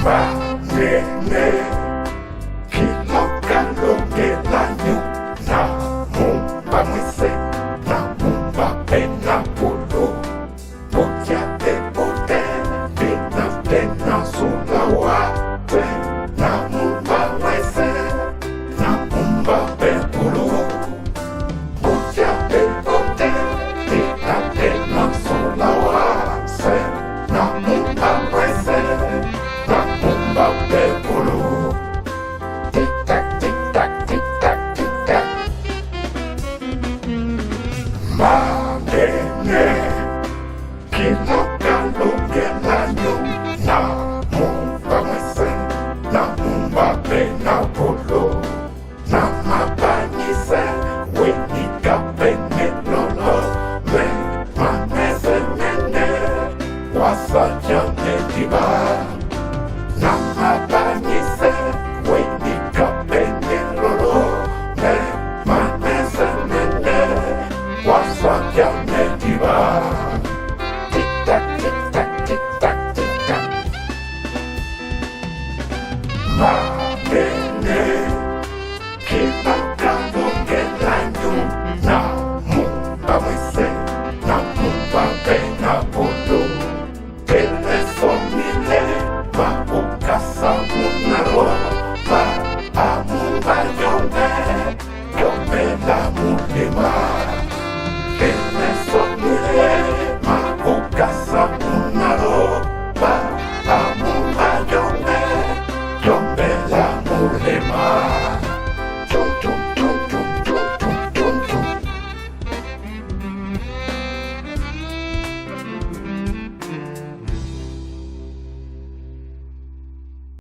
Bessémè, Kiloki longè l'agneau, na Mbappè, na Mbappè na polo, potia de poter, pena sulla water, na Mbappè, na Mbappè polo, potia de poter, pena sulla water, na Mbappè, na Mbappè polo. Tic tac, tic tac, tic tac, tic tac. Bessémè, Kiloki longè l'agneau, na Mbappè, na Mbappè na polo, na Mbappè, weni kapene lolo, me manese mene, wasa jane diba, na Mbappè.